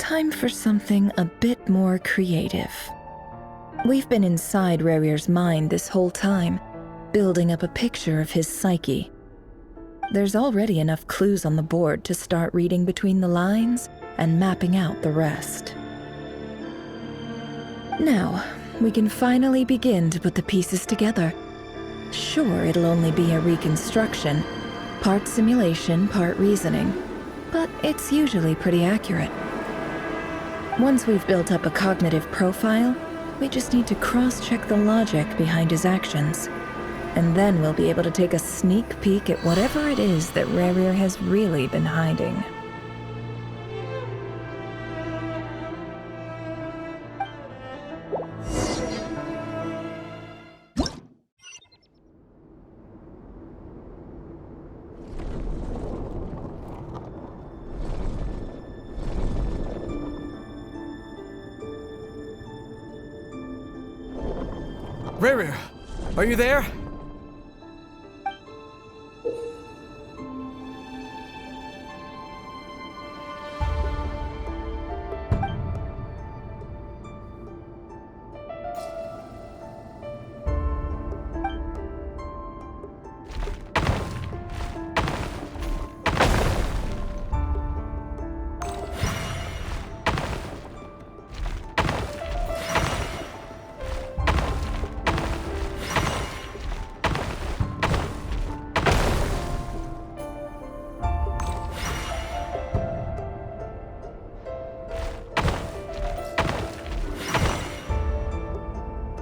time for something a bit more creative. We've been inside Rerir's mind this whole time, building up a picture of his psyche. There's already enough clues on the board to start reading between the lines and mapping out the rest. Now, we can finally begin to put the pieces together. Sure, it'll only be a reconstruction, part simulation, part reasoning, but it's usually pretty accurate. Once we've built up a cognitive profile, we just need to cross-check the logic behind his actions, and then we'll be able to take a sneak peek at whatever it is that Rerir has really been hiding. Rerir, are you there?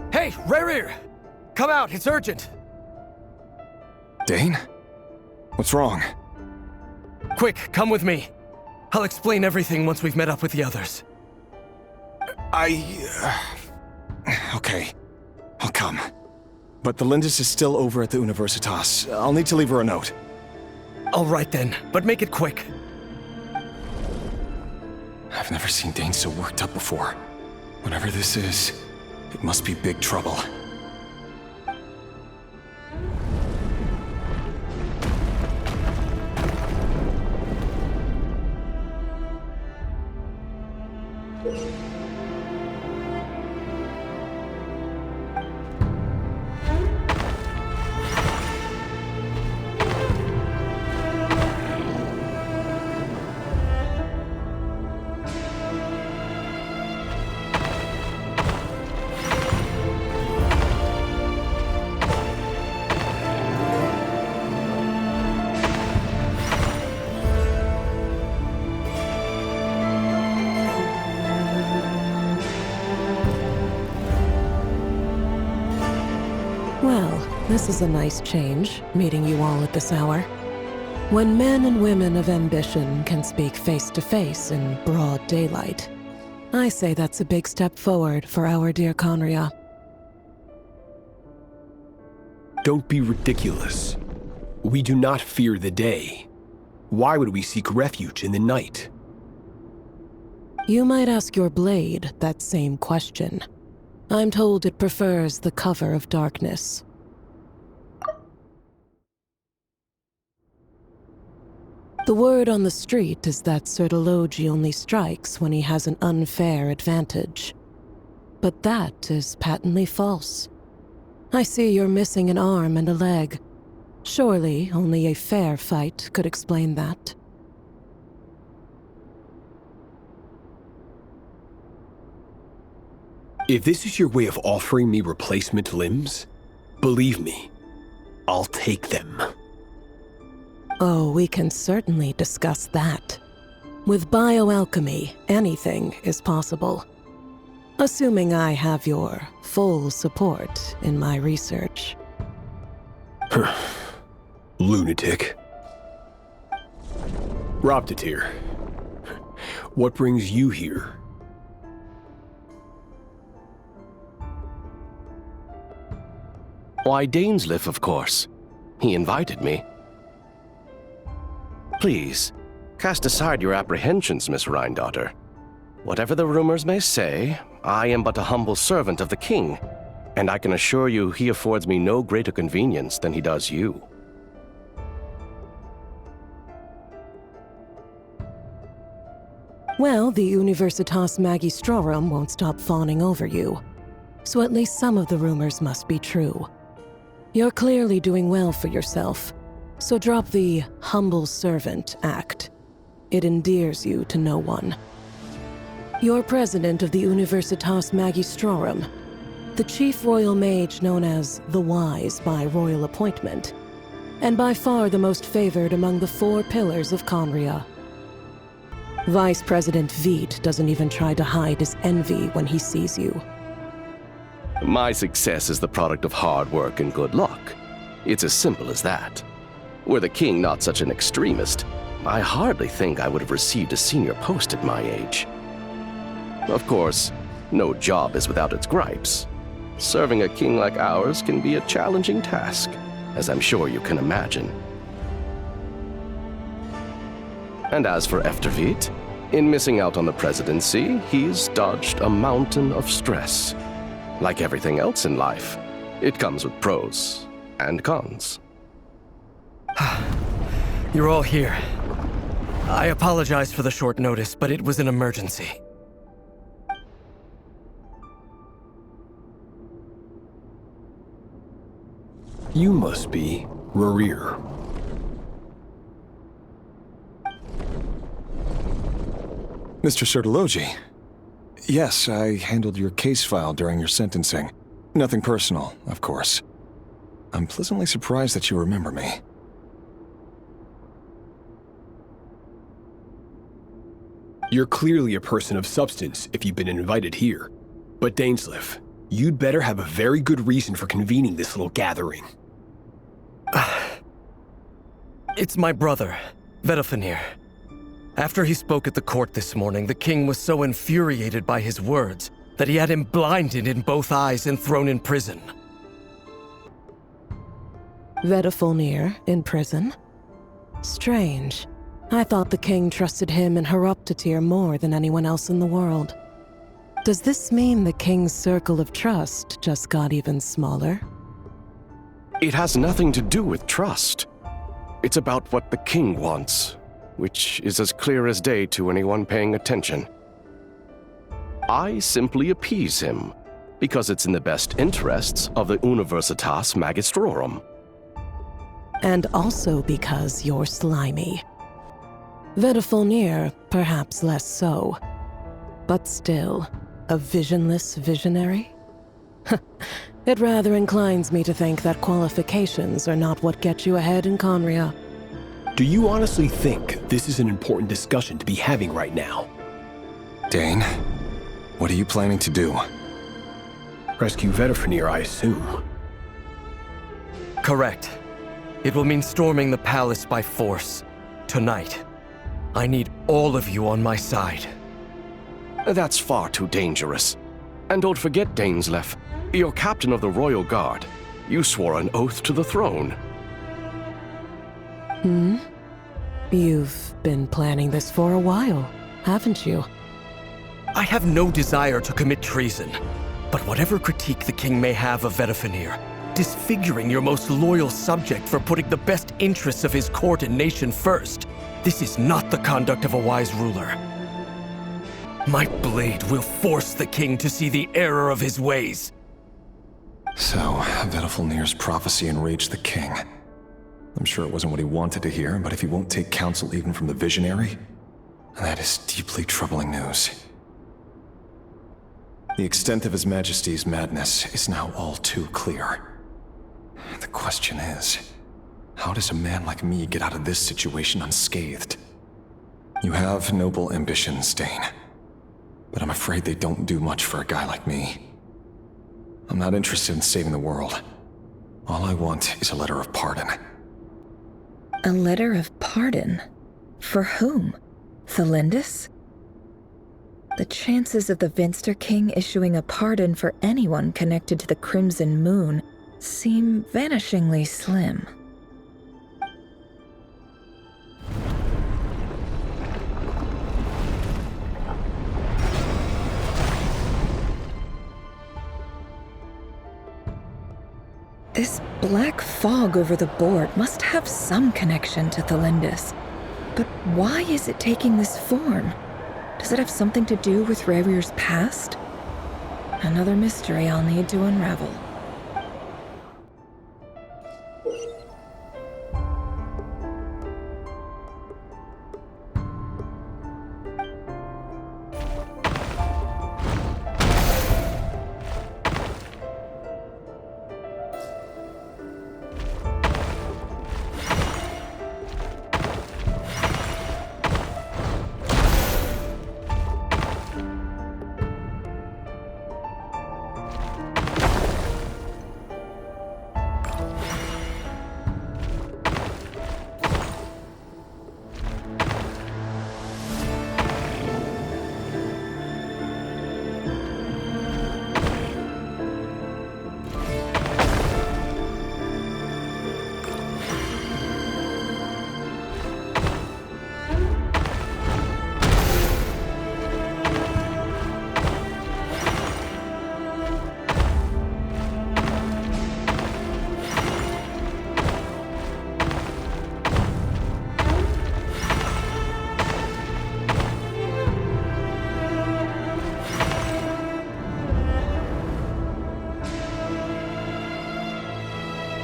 Hey, Rerir! Come out, it's urgent! Dane? What's wrong? Quick, come with me. I'll explain everything once we've met up with the others. Okay. I'll come. But the Lindis is still over at the Universitas. I'll need to leave her a note. All right then, but make it quick. I've never seen Dane so worked up before. Whatever this is, it must be big trouble. Well, this is a nice change, meeting you all at this hour. When men and women of ambition can speak face to face in broad daylight, I say that's a big step forward for our dear Conria. Don't be ridiculous. We do not fear the day. Why would we seek refuge in the night? You might ask your blade that same question. I'm told it prefers the cover of darkness. The word on the street is that Sertologi only strikes when he has an unfair advantage. But that is patently false. I see you're missing an arm and a leg. Surely only a fair fight could explain that. If this is your way of offering me replacement limbs, believe me, I'll take them. Oh, we can certainly discuss that. With bioalchemy, anything is possible. Assuming I have your full support in my research. Lunatic. Robtatir, what brings you here? Why, Dainsleif, of course. He invited me. Please, cast aside your apprehensions, Miss Rhindaughter. Whatever the rumors may say, I am but a humble servant of the king, and I can assure you he affords me no greater convenience than he does you. Well, the Universitas Magistrorum won't stop fawning over you. So at least some of the rumors must be true. You're clearly doing well for yourself, so drop the humble servant act. It endears you to no one. You're president of the Universitas Magistrorum, the chief royal mage known as the Wise by royal appointment, and by far the most favored among the 4 pillars of Conria. Vice President Veet doesn't even try to hide his envy when he sees you. My success is the product of hard work and good luck. It's as simple as that. Were the king not such an extremist, I hardly think I would have received a senior post at my age. Of course, no job is without its gripes. Serving a king like ours can be a challenging task, as I'm sure you can imagine. And as for Efterveet, in missing out on the presidency, he's dodged a mountain of stress. Like everything else in life, it comes with pros and cons. You're all here. I apologize for the short notice, but it was an emergency. You must be Rurir. Mr. Sertologi. Yes, I handled your case file during your sentencing. Nothing personal, of course. I'm pleasantly surprised that you remember me. You're clearly a person of substance if you've been invited here. But Dainsleif, you'd better have a very good reason for convening this little gathering. It's my brother, Vedofenir. After he spoke at the court this morning, the king was so infuriated by his words that he had him blinded in both eyes and thrown in prison. Vedofenir in prison? Strange. I thought the king trusted him and Heroptatir more than anyone else in the world. Does this mean the king's circle of trust just got even smaller? It has nothing to do with trust. It's about what the king wants, which is as clear as day to anyone paying attention. I simply appease him, because it's in the best interests of the Universitas Magistrorum. And also because you're slimy. Vedofenir, perhaps less so. But still, a visionless visionary? It rather inclines me to think that qualifications are not what get you ahead in Conria. Do you honestly think this is an important discussion to be having right now? Dane, what are you planning to do? Rescue Vedofenir, I assume. Correct. It will mean storming the palace by force. Tonight. I need all of you on my side. That's far too dangerous. And don't forget, Dainsleif, you're captain of the Royal Guard. You swore an oath to the throne. You've been planning this for a while, haven't you? I have no desire to commit treason, but whatever critique the king may have of Vedofenir, disfiguring your most loyal subject for putting the best interests of his court and nation first, this is not the conduct of a wise ruler. My blade will force the king to see the error of his ways. So, Vedofenir's prophecy enraged the king. I'm sure it wasn't what he wanted to hear, but if he won't take counsel even from the visionary, that is deeply troubling news. The extent of His Majesty's madness is now all too clear. The question is, how does a man like me get out of this situation unscathed? You have noble ambitions, Dane, but I'm afraid they don't do much for a guy like me. I'm not interested in saving the world. All I want is a letter of pardon. A letter of pardon? For whom? Thelindis? The chances of the Vinster King issuing a pardon for anyone connected to the Crimson Moon seem vanishingly slim. This black fog over the board must have some connection to Thelindis. But why is it taking this form? Does it have something to do with Revir's past? Another mystery I'll need to unravel.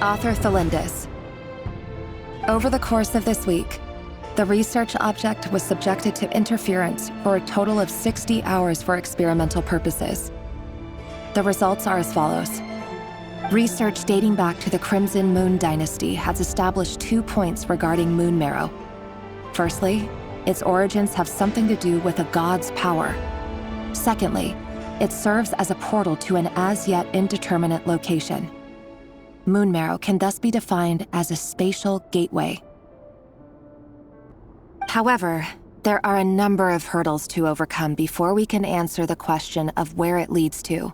Author Thelindis. Over the course of this week, the research object was subjected to interference for a total of 60 hours for experimental purposes. The results are as follows. Research dating back to the Crimson Moon Dynasty has established 2 points regarding moon marrow. Firstly, its origins have something to do with a god's power. Secondly, it serves as a portal to an as-yet indeterminate location. Moon marrow can thus be defined as a spatial gateway. However, there are a number of hurdles to overcome before we can answer the question of where it leads to.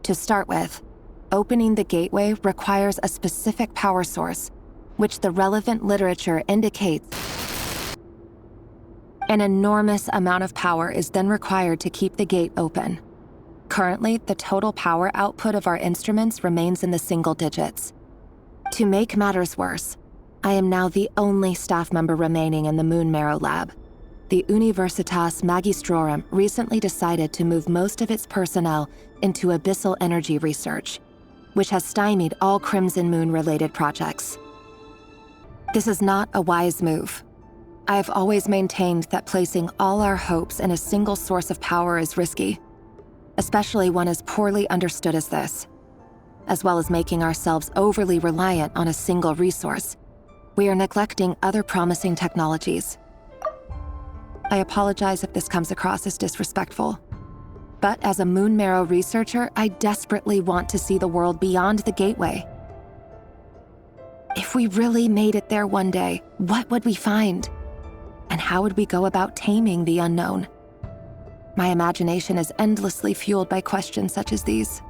To start with, opening the gateway requires a specific power source, which the relevant literature indicates. An enormous amount of power is then required to keep the gate open. Currently, the total power output of our instruments remains in the single digits. To make matters worse, I am now the only staff member remaining in the Moon Marrow lab. The Universitas Magistrorum recently decided to move most of its personnel into abyssal energy research, which has stymied all Crimson Moon-related projects. This is not a wise move. I have always maintained that placing all our hopes in a single source of power is risky, especially one as poorly understood as this. As well as making ourselves overly reliant on a single resource, we are neglecting other promising technologies. I apologize if this comes across as disrespectful, but as a Moon Marrow researcher, I desperately want to see the world beyond the gateway. If we really made it there one day, what would we find? And how would we go about taming the unknown? My imagination is endlessly fueled by questions such as these.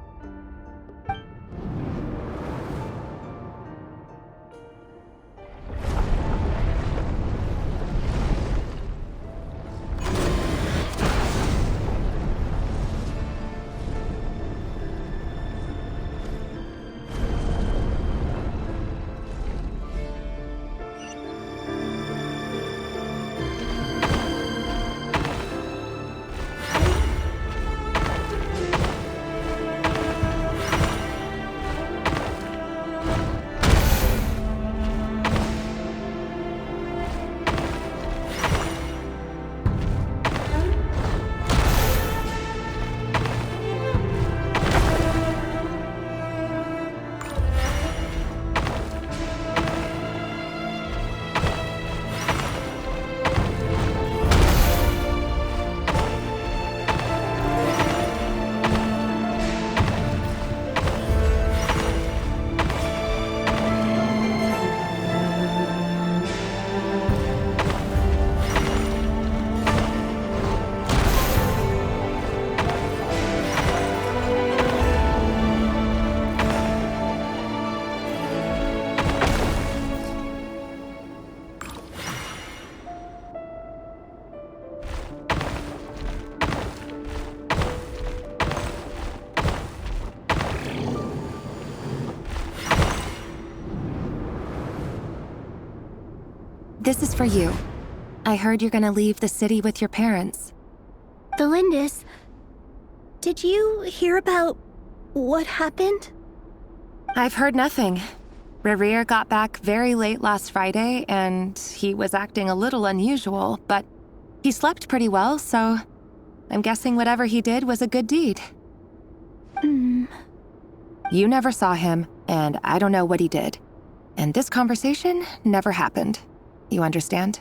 This is for you. I heard you're gonna leave the city with your parents. The Lindis, did you hear about what happened? I've heard nothing. Rerir got back very late last Friday, and he was acting a little unusual, but he slept pretty well, so I'm guessing whatever he did was a good deed. You never saw him, and I don't know what he did. And this conversation never happened. You understand?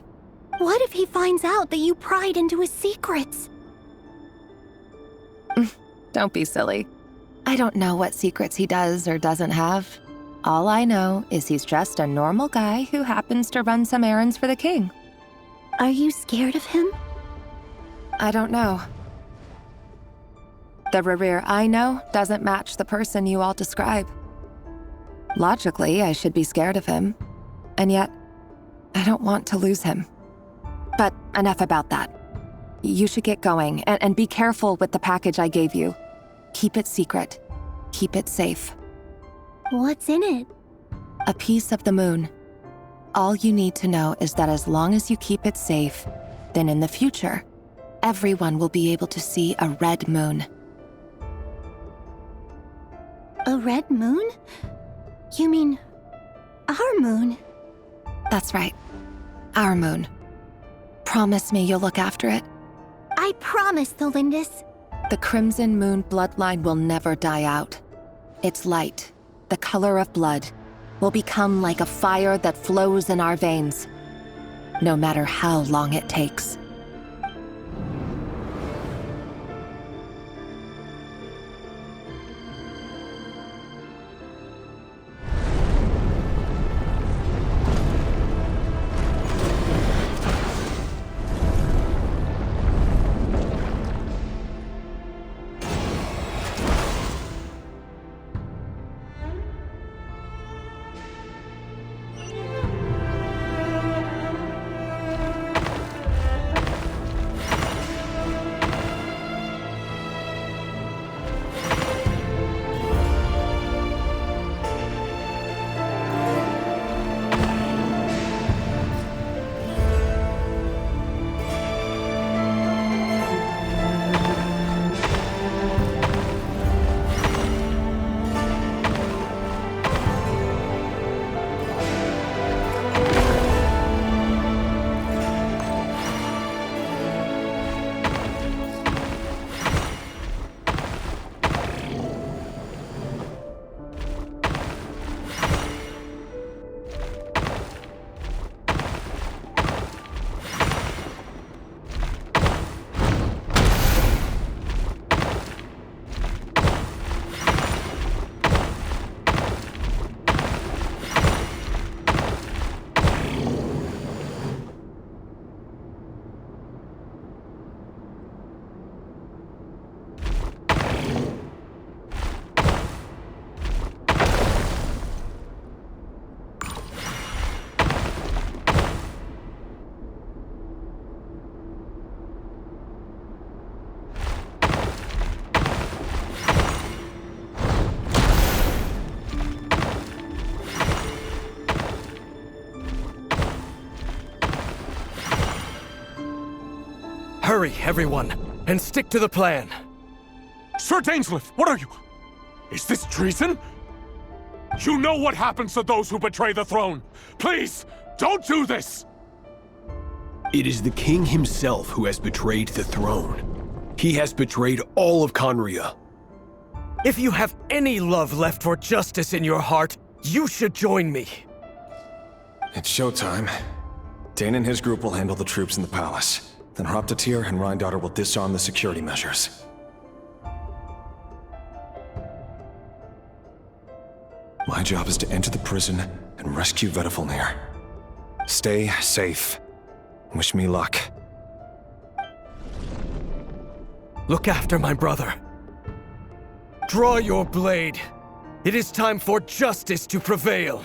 What if he finds out that you pried into his secrets? Don't be silly. I don't know what secrets he does or doesn't have. All I know is he's just a normal guy who happens to run some errands for the king. Are you scared of him? I don't know. The Rerir I know doesn't match the person you all describe. Logically, I should be scared of him. And yet, I don't want to lose him. But enough about that. You should get going, and be careful with the package I gave you. Keep it secret. Keep it safe. What's in it? A piece of the moon. All you need to know is that as long as you keep it safe, then in the future, everyone will be able to see a red moon. A red moon? You mean our moon? That's right. Our moon. Promise me you'll look after it. I promise, the Lindis. The Crimson Moon bloodline will never die out. Its light, the color of blood, will become like a fire that flows in our veins, no matter how long it takes. Hurry, everyone, and stick to the plan. Sir Dainsleif, what are you? Is this treason? You know what happens to those who betray the throne. Please, don't do this! It is the king himself who has betrayed the throne. He has betrayed all of Conria. If you have any love left for justice in your heart, you should join me. It's showtime. Dane and his group will handle the troops in the palace. Then Hraptatir and Rheindotter will disarm the security measures. My job is to enter the prison and rescue Vedifalnir. Stay safe. Wish me luck. Look after my brother. Draw your blade. It is time for justice to prevail.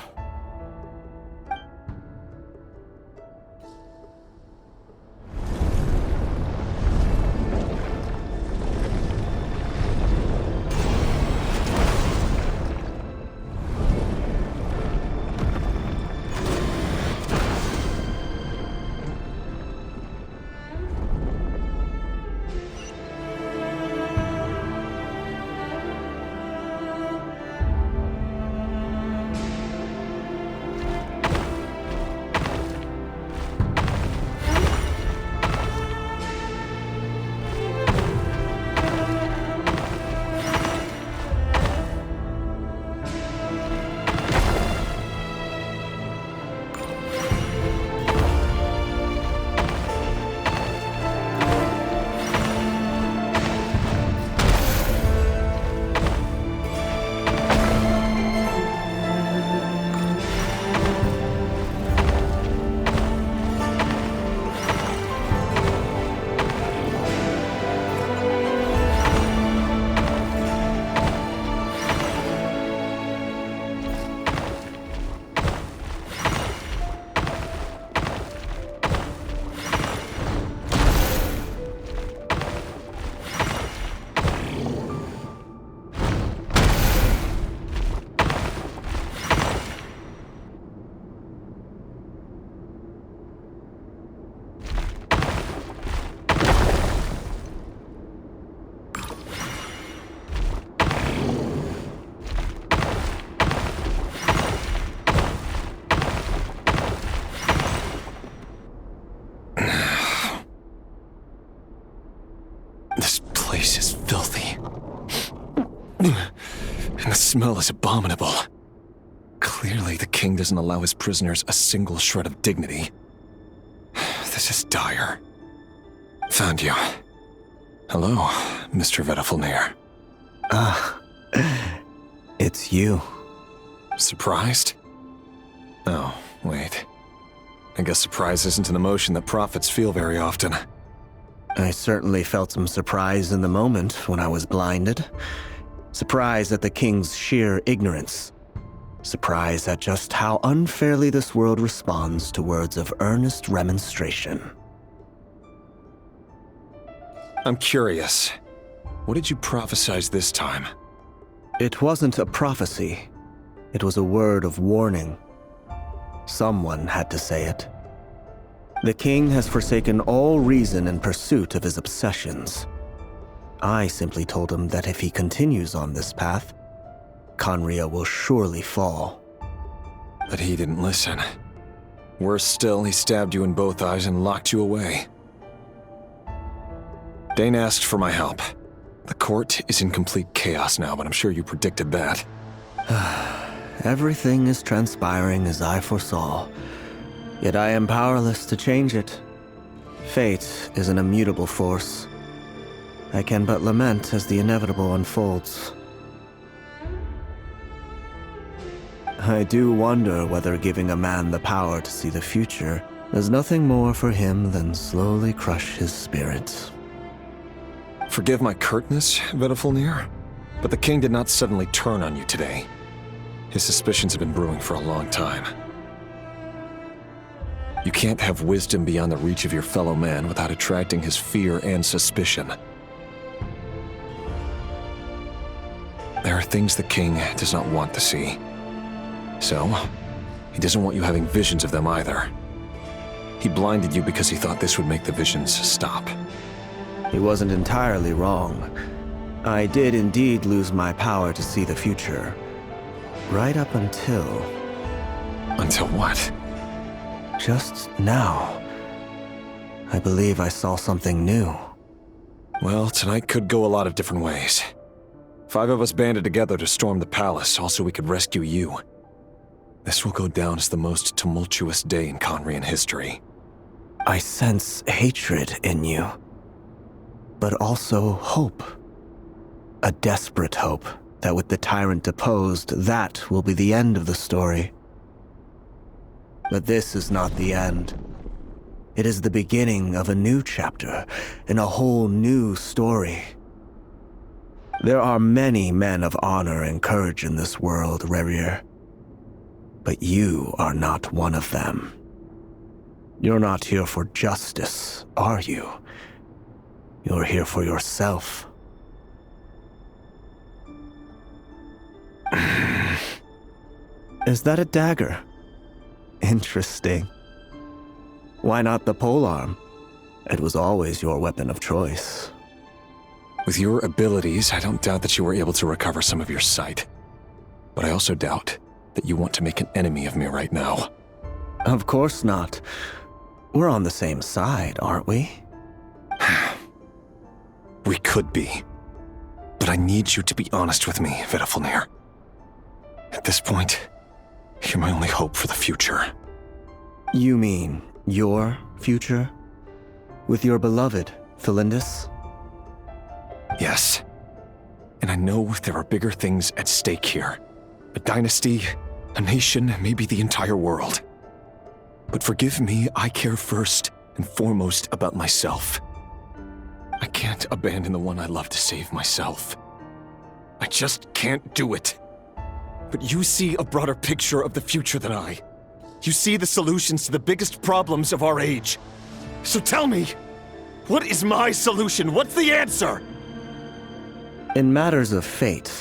This place is filthy. And the smell is abominable. Clearly, the king doesn't allow his prisoners a single shred of dignity. This is dire. Found you. Hello, Mr. Vedafilnir. It's you. Surprised? Oh, wait. I guess surprise isn't an emotion that prophets feel very often. I certainly felt some surprise in the moment when I was blinded. Surprise at the king's sheer ignorance. Surprise at just how unfairly this world responds to words of earnest remonstration. I'm curious. What did you prophesize this time? It wasn't a prophecy. It was a word of warning. Someone had to say it. The king has forsaken all reason in pursuit of his obsessions. I simply told him that if he continues on this path, Khaenri'ah will surely fall. But he didn't listen. Worse still, he stabbed you in both eyes and locked you away. Dane asked for my help. The court is in complete chaos now, but I'm sure you predicted that. Everything is transpiring as I foresaw, yet I am powerless to change it. Fate is an immutable force. I can but lament as the inevitable unfolds. I do wonder whether giving a man the power to see the future does nothing more for him than slowly crush his spirit. Forgive my curtness, Vedafilnir, but the king did not suddenly turn on you today. His suspicions have been brewing for a long time. You can't have wisdom beyond the reach of your fellow man without attracting his fear and suspicion. There are things the king does not want to see. So, he doesn't want you having visions of them either. He blinded you because he thought this would make the visions stop. He wasn't entirely wrong. I did indeed lose my power to see the future. Right up until... Until what? Just now. I believe I saw something new. Well, tonight could go a lot of different ways. 5 of us banded together to storm the palace, also we could rescue you. This will go down as the most tumultuous day in Khaenri'ah history. I sense hatred in you. But also hope. A desperate hope that with the tyrant deposed, that will be the end of the story. But this is not the end. It is the beginning of a new chapter, in a whole new story. There are many men of honor and courage in this world, Rerir. But you are not one of them. You're not here for justice, are you? You're here for yourself. Is that a dagger? Interesting. Why not the polearm? It was always your weapon of choice. With your abilities, I don't doubt that you were able to recover some of your sight. But I also doubt that you want to make an enemy of me right now. Of course not. We're on the same side, aren't we? We could be. But I need you to be honest with me, Vedafilnir. At this point, you're my only hope for the future. You mean your future? With your beloved, Felindis? Yes. And I know there are bigger things at stake here. A dynasty, a nation, maybe the entire world. But forgive me, I care first and foremost about myself. I can't abandon the one I love to save myself. I just can't do it. But you see a broader picture of the future than I. You see the solutions to the biggest problems of our age. So tell me, what is my solution? What's the answer? In matters of fate,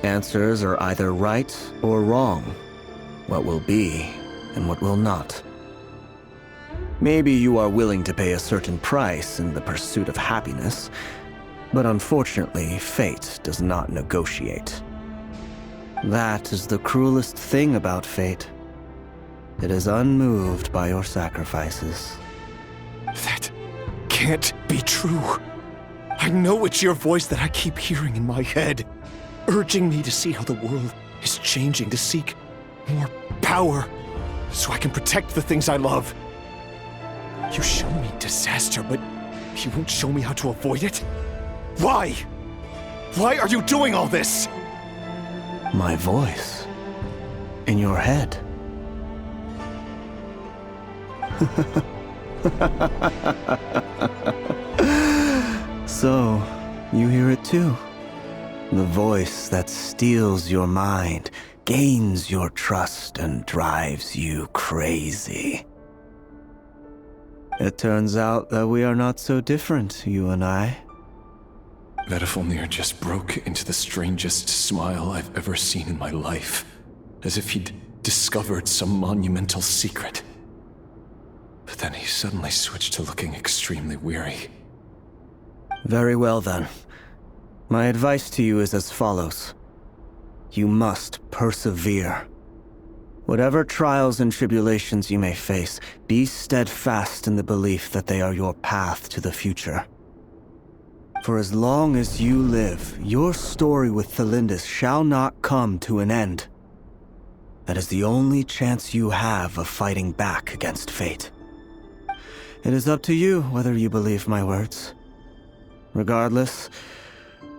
answers are either right or wrong. What will be and what will not. Maybe you are willing to pay a certain price in the pursuit of happiness, but unfortunately, fate does not negotiate. That is the cruelest thing about fate. It is unmoved by your sacrifices. That can't be true. I know it's your voice that I keep hearing in my head, urging me to see how the world is changing, to seek more power, so I can protect the things I love. You show me disaster, but you won't show me how to avoid it? Why? Why are you doing all this? My voice. In your head. So, you hear it too? The voice that steals your mind, gains your trust, and drives you crazy. It turns out that we are not so different, you and I. Vedifalnir just broke into the strangest smile I've ever seen in my life, as if he'd discovered some monumental secret. But then he suddenly switched to looking extremely weary. Very well then. My advice to you is as follows. You must persevere. Whatever trials and tribulations you may face, be steadfast in the belief that they are your path to the future. For as long as you live, your story with Thelindis shall not come to an end. That is the only chance you have of fighting back against fate. It is up to you whether you believe my words. Regardless,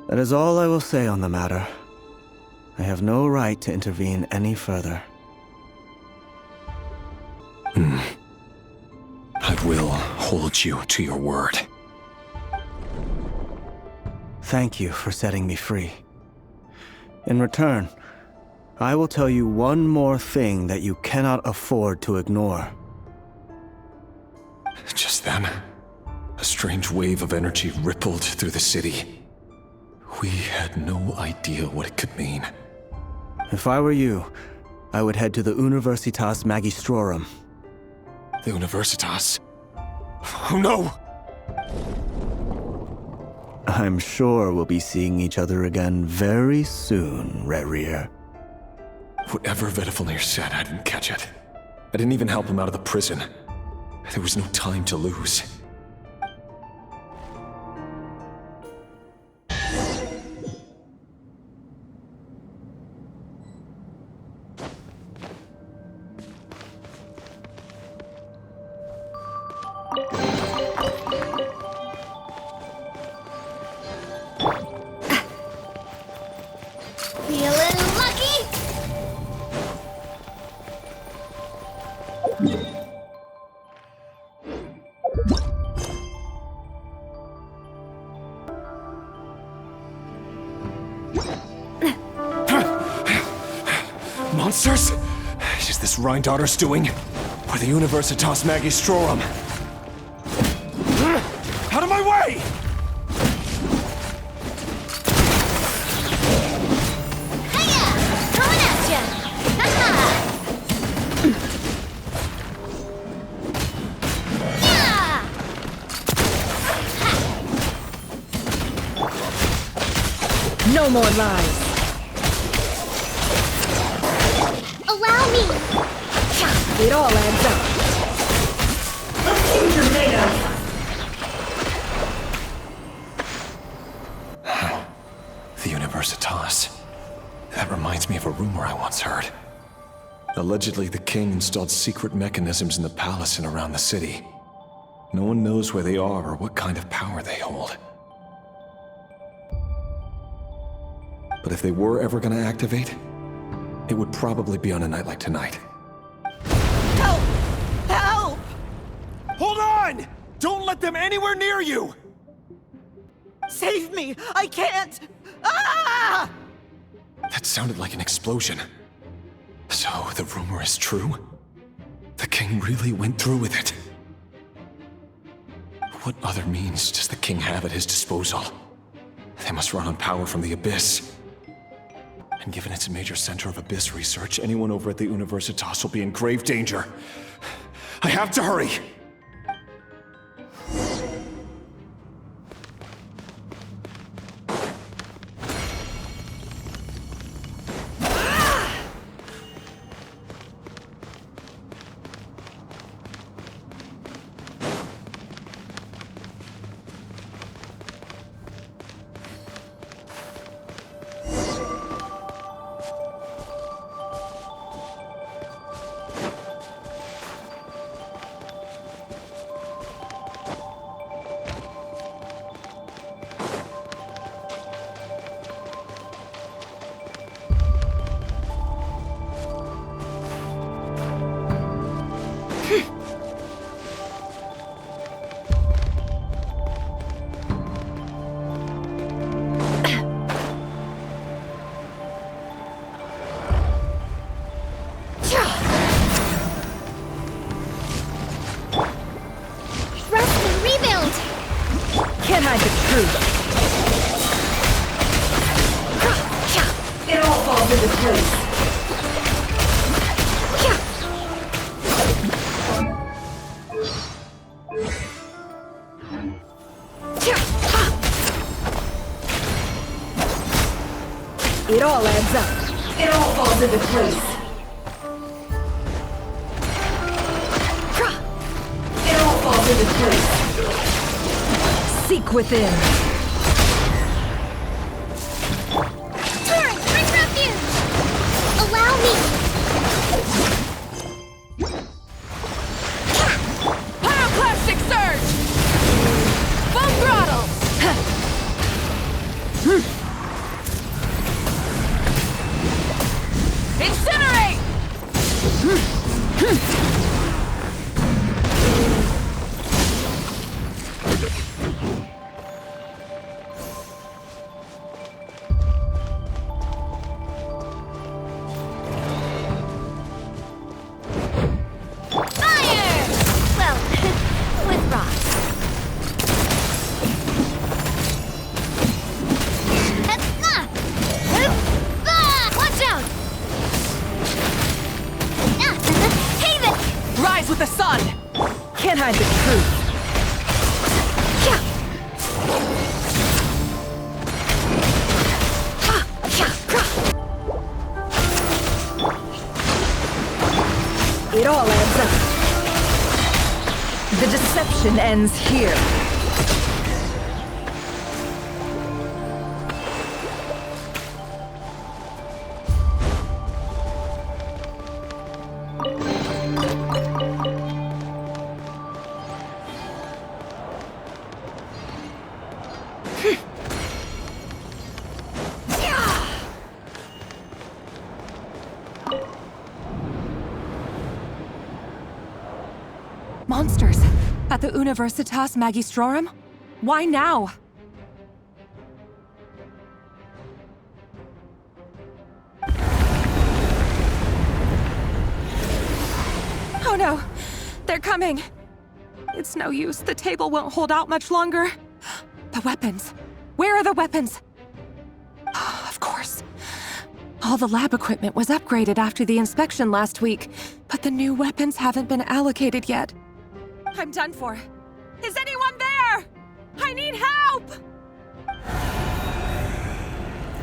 that is all I will say on the matter. I have no right to intervene any further. I will hold you to your word. Thank you for setting me free. In return, I will tell you one more thing that you cannot afford to ignore. Just then, a strange wave of energy rippled through the city. We had no idea what it could mean. If I were you, I would head to the Universitas Magistrorum. The Universitas? Oh no! I'm sure we'll be seeing each other again very soon, Rerir. Whatever Vedifalnir said, I didn't catch it. I didn't even help him out of the prison. There was no time to lose. Feeling lucky? Monsters? Is this Rhindaughter's doing? Or the Universitas Magistrorum? Out of my way! Hiya! Coming at ya! Ha-ha! Yeah! No more lies. Allow me! It all adds up. The Universitas. That reminds me of a rumor I once heard. Allegedly, the king installed secret mechanisms in the palace and around the city. No one knows where they are or what kind of power they hold. But if they were ever gonna activate, it would probably be on a night like tonight. Help! Help! Hold on! Don't let them anywhere near you! Save me! I can't! Ah! That sounded like an explosion. So, the rumor is true? The king really went through with it? What other means does the king have at his disposal? They must run on power from the Abyss. And given it's a major center of Abyss research, anyone over at the Universitas will be in grave danger. I have to hurry! falls into place. It all adds up. It all falls into place. It all falls into place. Seek within. Turn! Bring refuge! Allow me! Pyroclastic surge! Full throttle! Incinerate! Fire! Well, with rocks. Watch out! Haven! Rise with the sun! Can't hide the truth. It all adds up. The deception ends here. Monsters! At the Universitas Magistrorum? Why now? Oh no! They're coming! It's no use, the table won't hold out much longer. The weapons! Where are the weapons? Of course. All the lab equipment was upgraded after the inspection last week, but the new weapons haven't been allocated yet. I'm done for. Is anyone there? I need help!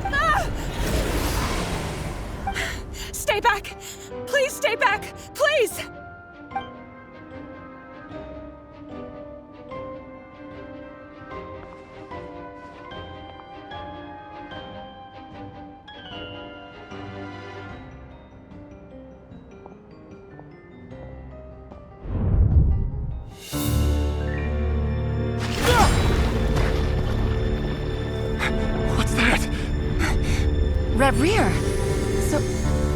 Ah! Stay back! Please stay back! Please! Red Rear!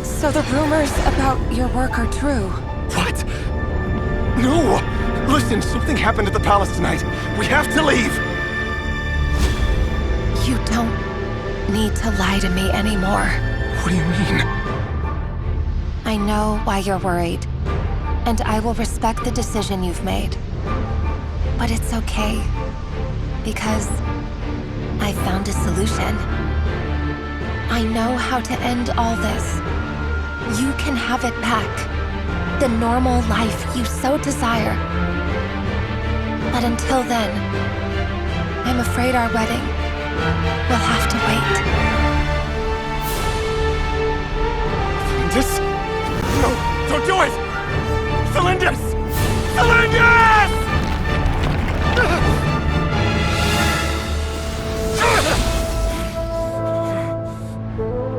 So the rumors about your work are true. What? No! Listen, something happened at the palace tonight. We have to leave! You don't need to lie to me anymore. What do you mean? I know why you're worried, and I will respect the decision you've made. But it's okay, because I found a solution. I know how to end all this. You can have it back. The normal life you so desire. But until then, I'm afraid our wedding will have to wait. This? No, don't do it! Cylinders! Cylinders!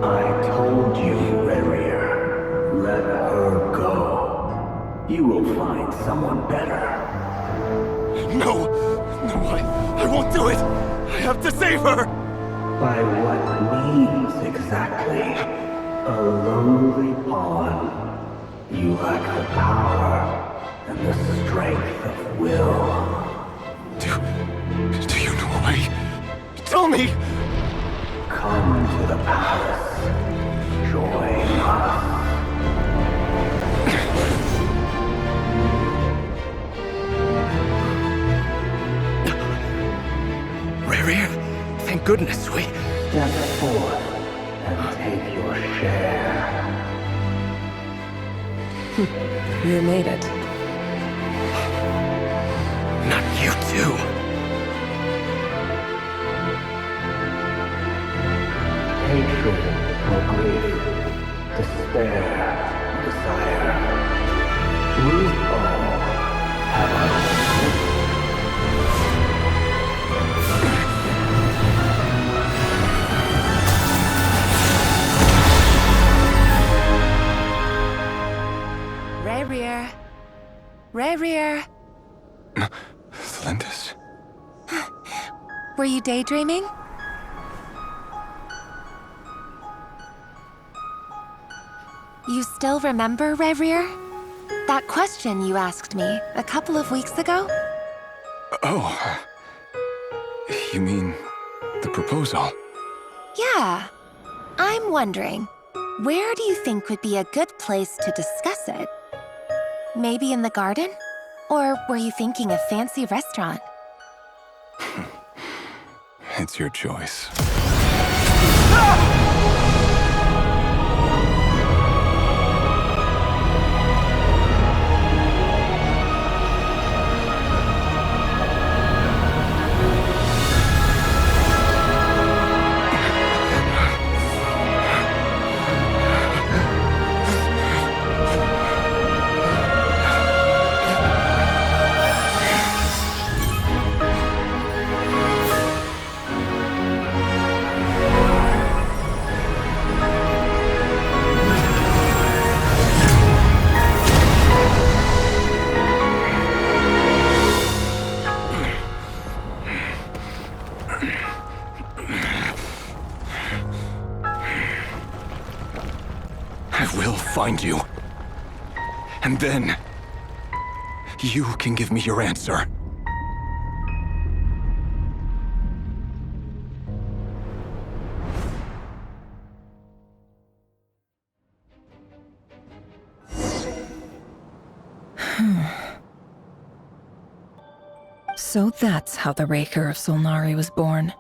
I told you, Rerir. Let her go. You will find someone better. No! No, I won't do it! I have to save her! By what means exactly? A lowly pawn. You lack the power and the strength of will. Do you know a way? Tell me! Come to the palace. Join us. Rerir, thank goodness we... Step forth and take your share. You made it. Not you too. Hatred or grief, despair, desire. We all have our own. Rear. Thlindis? Were you daydreaming? You still remember, Rear? That question you asked me a couple of weeks ago? Oh. You mean the proposal? Yeah. I'm wondering, where do you think would be a good place to discuss it? Maybe in the garden? Or were you thinking a fancy restaurant? It's your choice. I will find you. And then, you can give me your answer. So that's how the Raker of Solnari was born.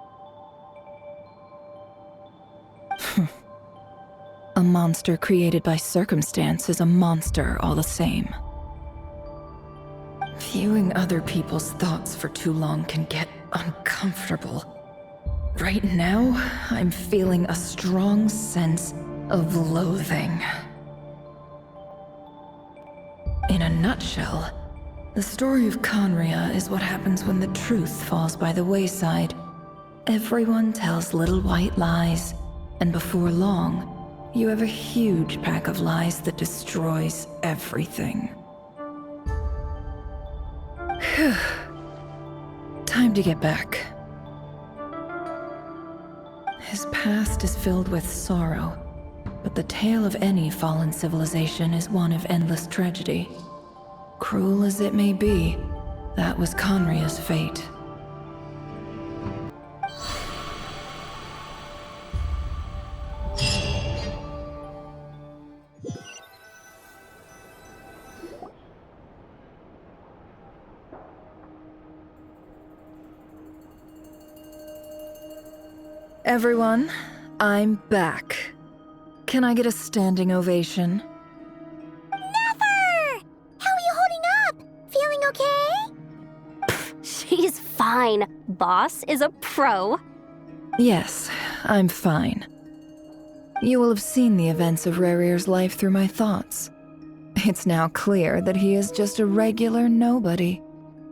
A monster created by circumstance is a monster all the same. Viewing other people's thoughts for too long can get uncomfortable. Right now, I'm feeling a strong sense of loathing. In a nutshell, the story of Conria is what happens when the truth falls by the wayside. Everyone tells little white lies, and before long, you have a huge pack of lies that destroys everything. Time to get back. His past is filled with sorrow, but the tale of any fallen civilization is one of endless tragedy. Cruel as it may be, that was Conria's fate. Everyone, I'm back. Can I get a standing ovation? Never! How are you holding up? Feeling okay? She's fine. Boss is a pro. Yes, I'm fine. You will have seen the events of Rerir's life through my thoughts. It's now clear that he is just a regular nobody,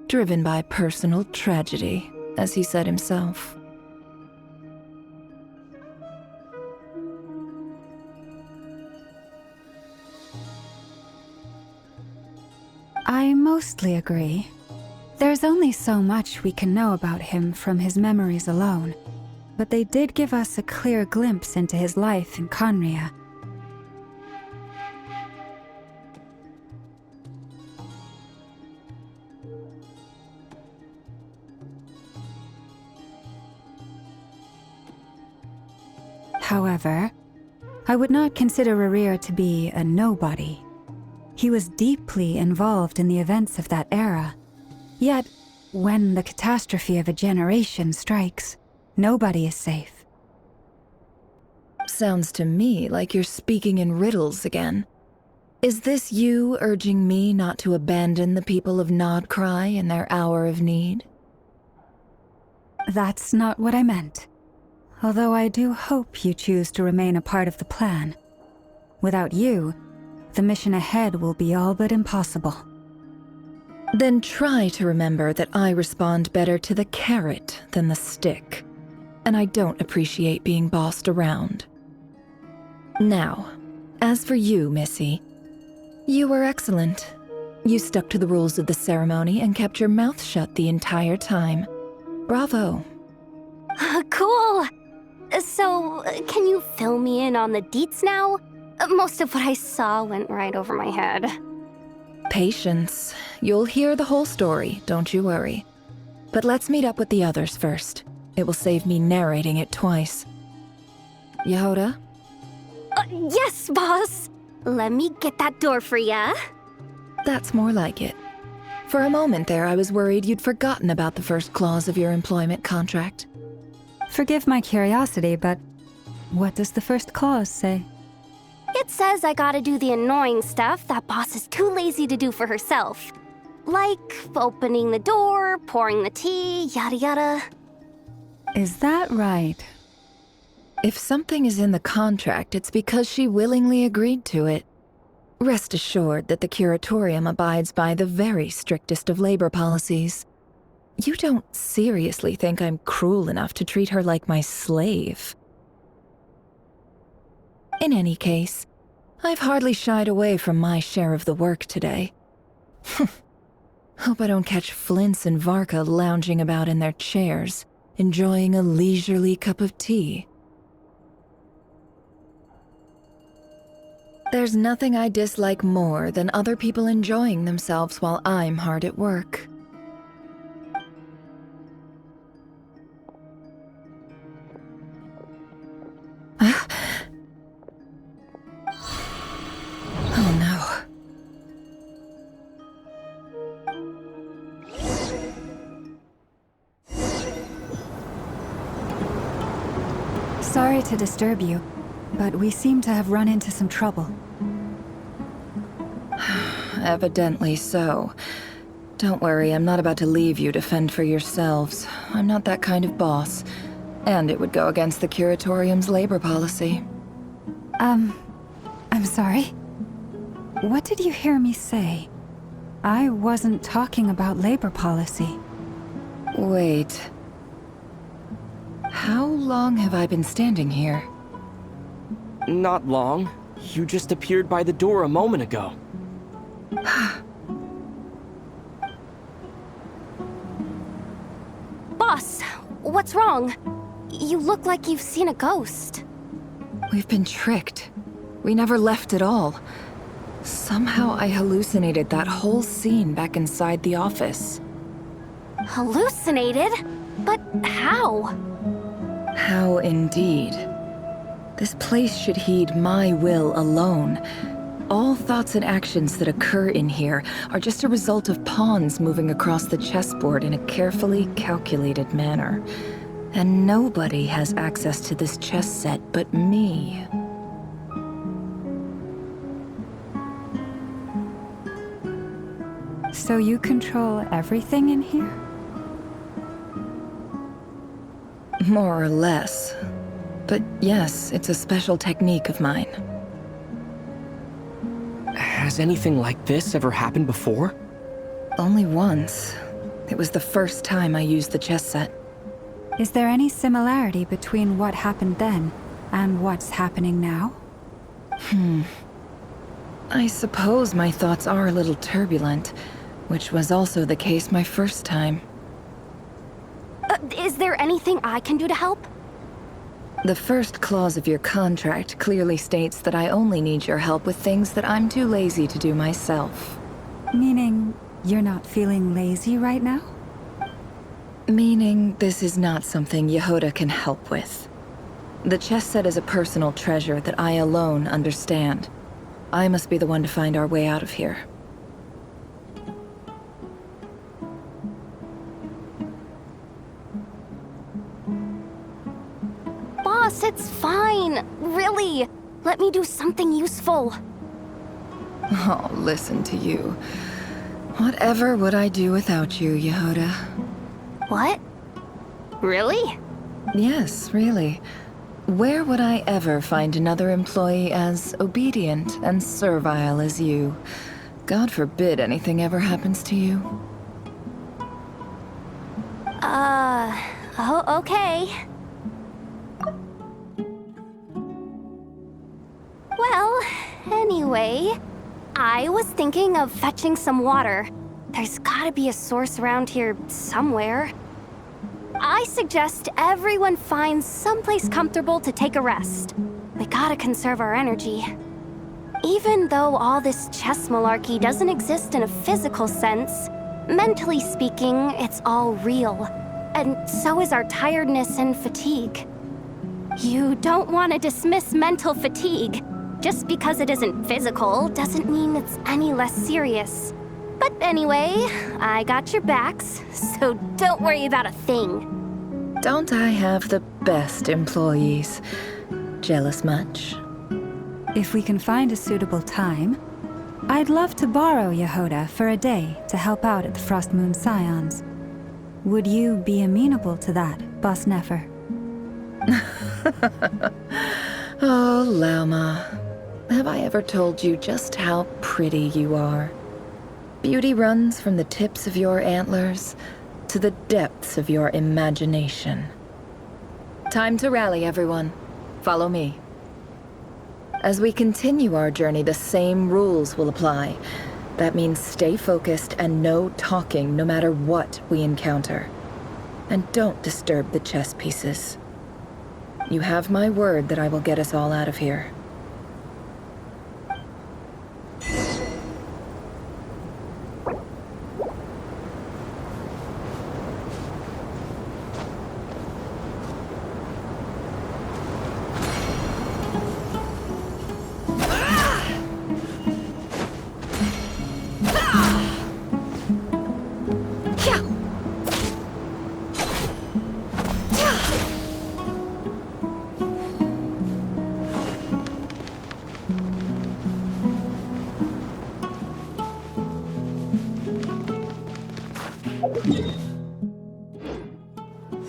driven by personal tragedy, as he said himself. I mostly agree. There's only so much we can know about him from his memories alone, but they did give us a clear glimpse into his life in Conria. However, I would not consider Rerir to be a nobody. He was deeply involved in the events of that era. Yet, when the catastrophe of a generation strikes, nobody is safe. sounds to me like you're speaking in riddles again. Is this you urging me not to abandon the people of Nodcry in their hour of need? That's not what I meant. Although I do hope you choose to remain a part of the plan. Without you, the mission ahead will be all but impossible. Then try to remember that I respond better to the carrot than the stick, and I don't appreciate being bossed around. Now, as for you, Missy, you were excellent. You stuck to the rules of the ceremony and kept your mouth shut the entire time. Bravo. Cool! So, can you fill me in on the deets now? Most of what I saw went right over my head. Patience. You'll hear the whole story, don't you worry. But let's meet up with the others first. It will save me narrating it twice. Yehoda? Yes, boss! Let me get that door for ya. That's more like it. For a moment there, I was worried you'd forgotten about the first clause of your employment contract. Forgive my curiosity, but what does the first clause say? It says I gotta do the annoying stuff that boss is too lazy to do for herself. Like opening the door, pouring the tea, yada yada. Is that right? If something is in the contract, it's because she willingly agreed to it. Rest assured that the Curatorium abides by the very strictest of labor policies. You don't seriously think I'm cruel enough to treat her like my slave? In any case, I've hardly shied away from my share of the work today. Hope I don't catch Flintz and Varka lounging about in their chairs, enjoying a leisurely cup of tea. There's nothing I dislike more than other people enjoying themselves while I'm hard at work. Oh no. Sorry to disturb you, but we seem to have run into some trouble. Evidently so. Don't worry, I'm not about to leave you to fend for yourselves. I'm not that kind of boss. And it would go against the Curatorium's labor policy. I'm sorry. What did you hear me say? I wasn't talking about labor policy. Wait. How long have I been standing here? Not long. You just appeared by the door a moment ago. Boss, what's wrong? You look like you've seen a ghost. We've been tricked. We never left at all. Somehow I hallucinated that whole scene back inside the office. Hallucinated? But how? How indeed. This place should heed my will alone. All thoughts and actions that occur in here are just a result of pawns moving across the chessboard in a carefully calculated manner. And nobody has access to this chess set but me. So you control everything in here? More or less. But yes, it's a special technique of mine. Has anything like this ever happened before? Only once. It was the first time I used the chess set. Is there any similarity between what happened then and what's happening now? I suppose my thoughts are a little turbulent, which was also the case my first time. Is there anything I can do to help? The first clause of your contract clearly states that I only need your help with things that I'm too lazy to do myself. Meaning, you're not feeling lazy right now? Meaning, this is not something Yehoda can help with. The chess set is a personal treasure that I alone understand. I must be the one to find our way out of here. boss, it's fine. Really. Let me do something useful. Oh, listen to you. Whatever would I do without you, Yehuda? What? Really? Yes, really. Where would I ever find another employee as obedient and servile as you? God forbid anything ever happens to you. Oh, okay. Well, anyway, I was thinking of fetching some water. There's gotta be a source around here somewhere. I suggest everyone finds someplace comfortable to take a rest. We gotta conserve our energy. Even though all this chess malarkey doesn't exist in a physical sense, mentally speaking, it's all real. And so is our tiredness and fatigue. You don't want to dismiss mental fatigue. Just because it isn't physical doesn't mean it's any less serious. But anyway, I got your backs, so don't worry about a thing. Don't I have the best employees? Jealous much? If we can find a suitable time, I'd love to borrow Yehuda for a day to help out at the Frost Moon Scions. Would you be amenable to that, Boss Nefer? Oh, Lauma. Have I ever told you just how pretty you are? Beauty runs from the tips of your antlers to the depths of your imagination. Time to rally, everyone. Follow me. As we continue our journey, the same rules will apply. That means stay focused and no talking no matter what we encounter. And don't disturb the chess pieces. You have my word that I will get us all out of here.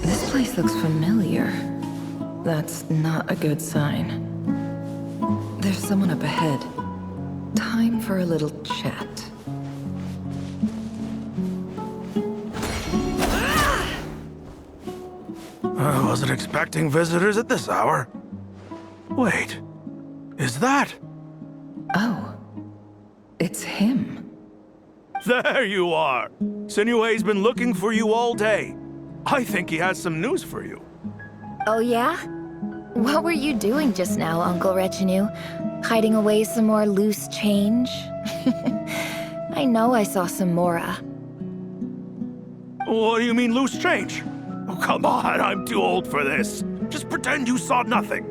This place looks familiar. That's not a good sign. There's someone up ahead. Time for a little chat. I wasn't expecting visitors at this hour. Wait, is that? Oh, it's him. There you are! Sinue's been looking for you all day. I think he has some news for you. Oh yeah? What were you doing just now, Uncle Retinue? Hiding away some more loose change? I know I saw some Mora. What do you mean loose change? Oh, come on, I'm too old for this. Just pretend you saw nothing.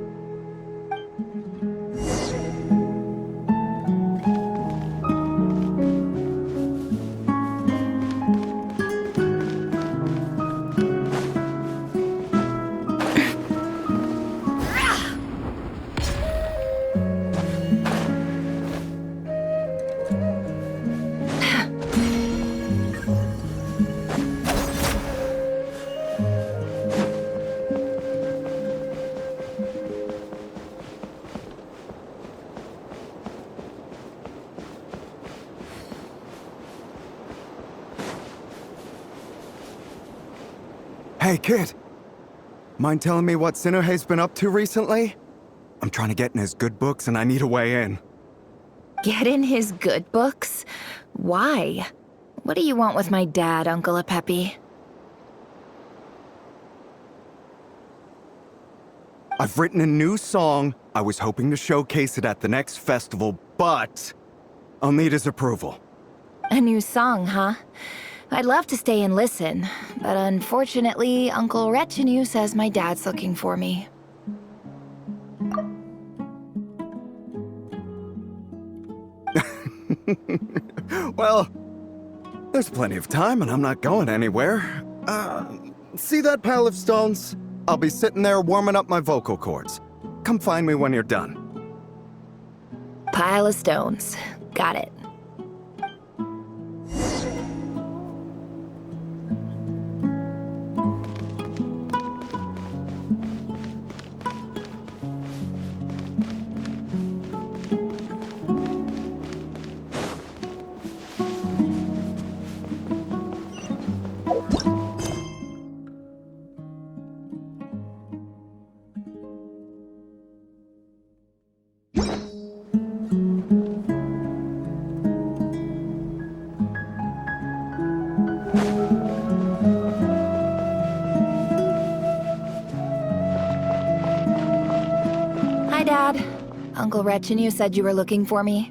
Hey, kid. Mind telling me what Sinuhe's been up to recently? I'm trying to get in his good books and I need a way in. Get in his good books? Why? What do you want with my dad, Uncle Apepi? I've written a new song. I was hoping to showcase it at the next festival, but I'll need his approval. A new song, huh? I'd love to stay and listen, but unfortunately, Uncle Retinue says my dad's looking for me. Well, there's plenty of time and I'm not going anywhere. See that pile of stones? I'll be sitting there warming up my vocal cords. Come find me when you're done. Pile of stones. Got it. Hi, Dad. Uncle Retinue said you were looking for me.